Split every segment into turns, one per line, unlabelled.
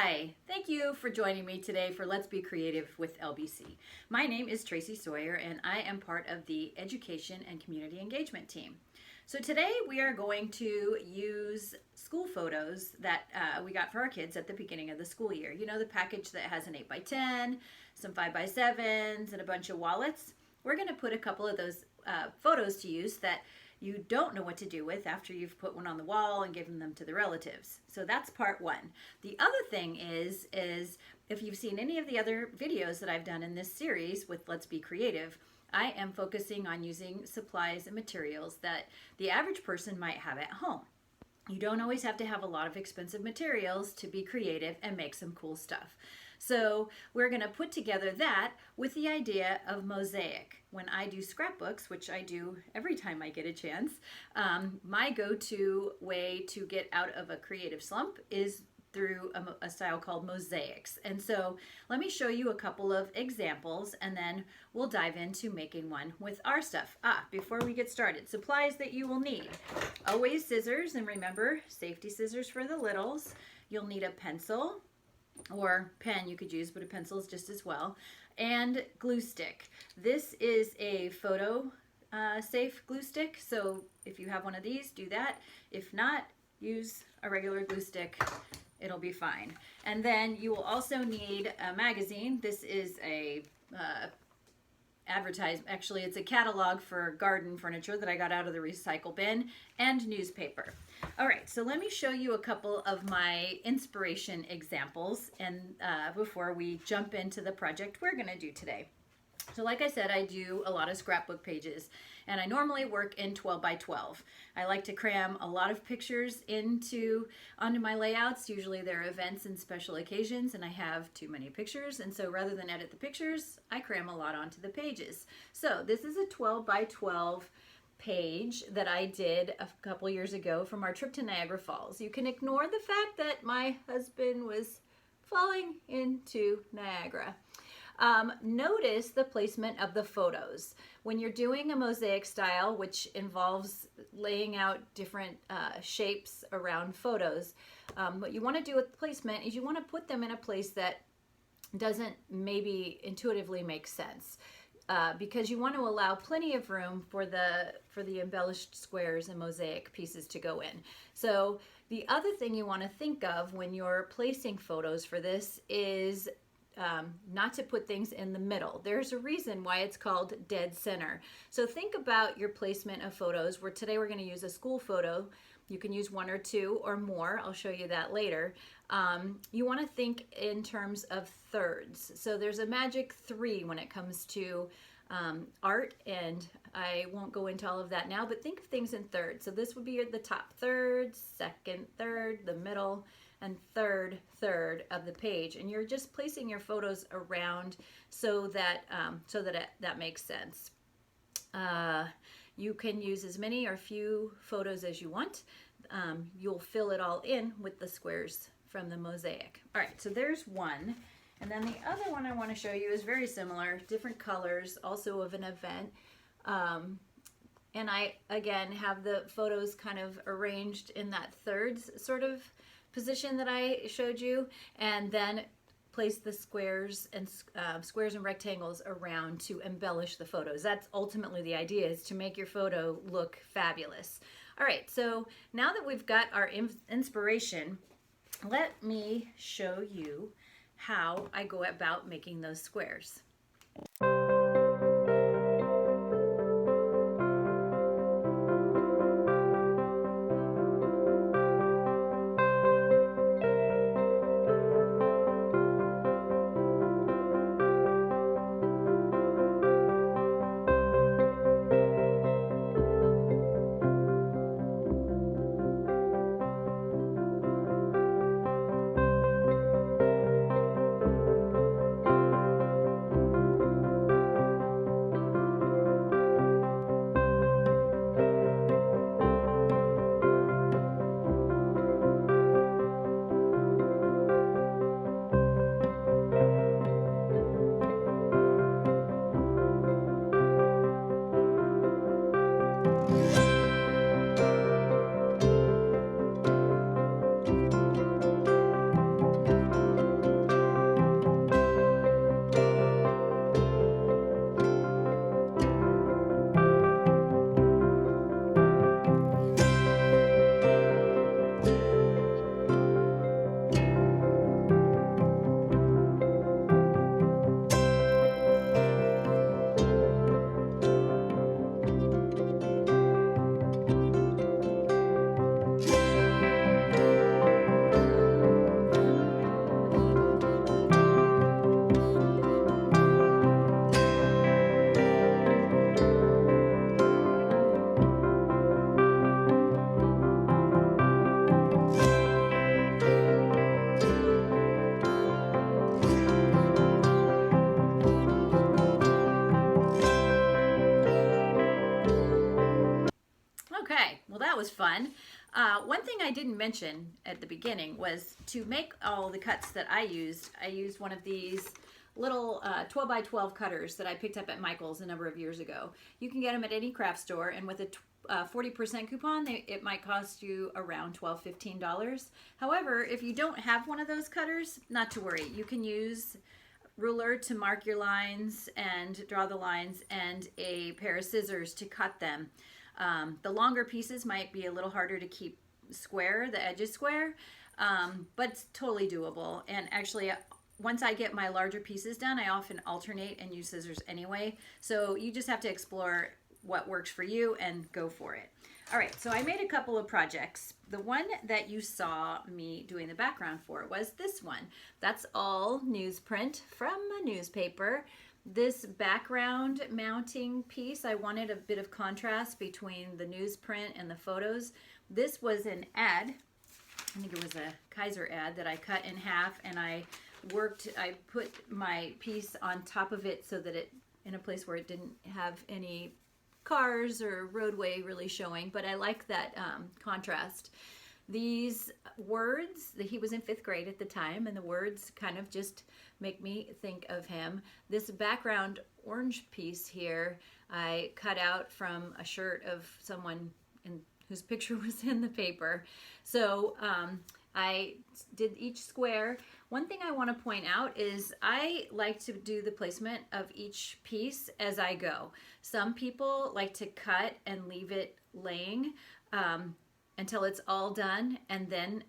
Hi, thank you for joining me today for Let's Be Creative with LBC. My name is Tracy Sawyer and I am part of the Education and Community Engagement team. So today we are going to use school photos that we got for our kids at the beginning of the school year. You know, the package that has an 8x10, some 5x7s, and a bunch of wallets. We're going to put a couple of those photos to use that you don't know what to do with after you've put one on the wall and given them to the relatives. So that's part one. The other thing is if you've seen any of the other videos that I've done in this series with Let's Be Creative, I am focusing on using supplies and materials that the average person might have at home. You don't always have to have a lot of expensive materials to be creative and make some cool stuff. So we're going to put together that with the idea of mosaic. When I do scrapbooks, which I do every time I get a chance, my go-to way to get out of a creative slump is through a style called mosaics. And so let me show you a couple of examples and then we'll dive into making one with our stuff. Before we get started, supplies that you will need. Always scissors, and remember, safety scissors for the littles. You'll need a pencil or pen you could use, but a pencil is just as well. And glue stick. This is a photo safe glue stick, so if you have one of these, do that. If not, use a regular glue stick. It'll be fine. And then you will also need a magazine. This is a actually it's a catalog for garden furniture that I got out of the recycle bin, and newspaper. All right, so let me show you a couple of my inspiration examples and before we jump into the project we're going to do today. So like I said, I do a lot of scrapbook pages, and I normally work in 12 by 12. I like to cram a lot of pictures onto my layouts. Usually there are events and special occasions, and I have too many pictures, and so rather than edit the pictures, I cram a lot onto the pages. So this is a 12 by 12 page that I did a couple years ago from our trip to Niagara Falls. You can ignore the fact that my husband was falling into Niagara. Notice the placement of the photos. When you're doing a mosaic style, which involves laying out different shapes around photos, what you want to do with placement is you want to put them in a place that doesn't maybe intuitively make sense. Because you want to allow plenty of room for the embellished squares and mosaic pieces to go in. So the other thing you want to think of when you're placing photos for this is not to put things in the middle. There's a reason why it's called dead center. So think about your placement of photos. Today we're going to use a school photo. You can use one or two or more. I'll show you that later. You want to think in terms of thirds. So there's a magic 3 when it comes to art, and I won't go into all of that now, but think of things in thirds. So this would be the top third, second third, the middle, and third of the page, and you're just placing your photos around so that that makes sense. You can use as many or few photos as you want. You'll fill it all in with the squares from the mosaic. All right, so there's one, and then the other one I want to show you is very similar, different colors, also of an event. And I again have the photos kind of arranged in that thirds sort of position that I showed you, and then place the squares and rectangles around to embellish the photos. That's ultimately the idea, is to make your photo look fabulous. All right, so now that we've got our inspiration, let me show you how I go about making those squares. that was fun. One thing I didn't mention at the beginning was to make all the cuts that I used one of these little 12 by 12 cutters that I picked up at Michael's a number of years ago. You can get them at any craft store, and with a 40% coupon, it might cost you around $12, $15. However, if you don't have one of those cutters, not to worry. You can use ruler to mark your lines and draw the lines, and a pair of scissors to cut them. The longer pieces might be a little harder to keep square, the edges square, but it's totally doable. And actually, once I get my larger pieces done, I often alternate and use scissors anyway. So you just have to explore what works for you and go for it. All right, so I made a couple of projects. The one that you saw me doing the background for was this one. That's all newsprint from a newspaper. This background mounting piece, I wanted a bit of contrast between the newsprint and the photos. This was an ad. I think it was a Kaiser ad that I cut in half, and I put my piece on top of it so that it, in a place where it didn't have any cars or roadway really showing, but I like that contrast. These words, he was in 5th grade at the time, and the words kind of just make me think of him. This background orange piece here, I cut out from a shirt of someone whose picture was in the paper. So I did each square. One thing I want to point out is I like to do the placement of each piece as I go. Some people like to cut and leave it laying until it's all done and then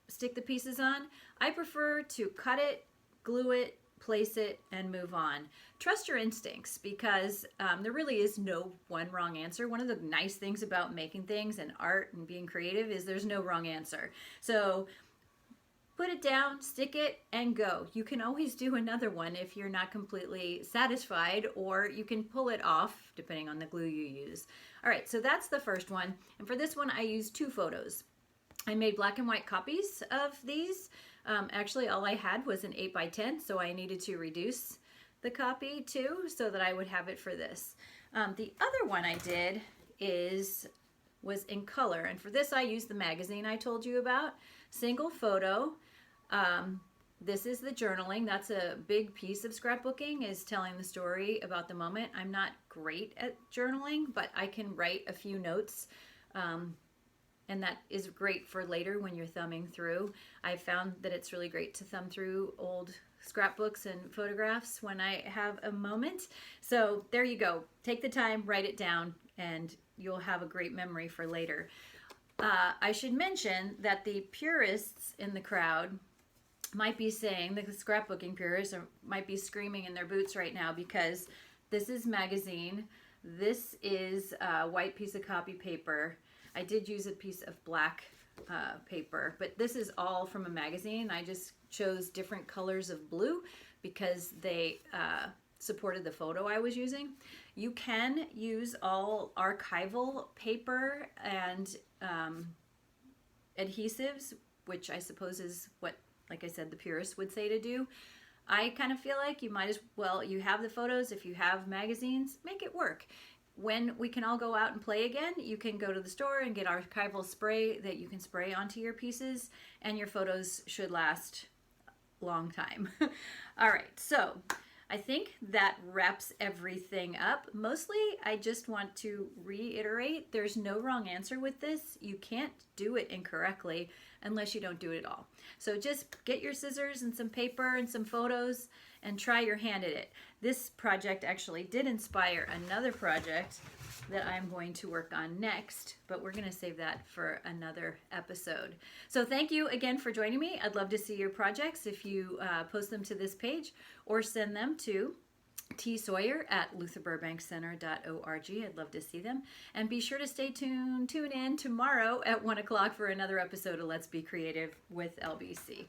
stick the pieces on. I prefer to cut it, glue it, place it, and move on. Trust your instincts, because there really is no one wrong answer. One of the nice things about making things and art and being creative is there's no wrong answer. So put it down, stick it, and go. You can always do another one if you're not completely satisfied, or you can pull it off depending on the glue you use. All right, so that's the first one. And for this one, I used 2 photos. I made black and white copies of these. Actually, all I had was an 8 by 10, so I needed to reduce the copy too so that I would have it for this. The other one I did was in color, and for this I used the magazine I told you about. Single photo. This is the journaling. That's a big piece of scrapbooking, is telling the story about the moment. I'm not great at journaling, but I can write a few notes, and that is great for later when you're thumbing through. I found that it's really great to thumb through old scrapbooks and photographs when I have a moment. So there you go. Take the time, write it down, and you'll have a great memory for later. I should mention that the purists in the crowd might be saying, the scrapbooking purists might be screaming in their boots right now, because this is magazine. This is a white piece of copy paper. I did use a piece of black paper, but this is all from a magazine. I just chose different colors of blue because they supported the photo I was using. You can use all archival paper and adhesives, which I suppose is what, like I said, the purists would say to do. I kind of feel like you might as well, you have the photos, if you have magazines, make it work. When we can all go out and play again, you can go to the store and get archival spray that you can spray onto your pieces, and your photos should last a long time. All right, so I think that wraps everything up. Mostly, I just want to reiterate, there's no wrong answer with this. You can't do it incorrectly unless you don't do it at all. So just get your scissors and some paper and some photos and try your hand at it. This project actually did inspire another project that I'm going to work on next, but we're going to save that for another episode. So thank you again for joining me. I'd love to see your projects if you post them to this page, or send them to tsawyer@lutherburbankcenter.org. I'd love to see them. And be sure to tune in tomorrow at 1 o'clock for another episode of Let's Be Creative with LBC.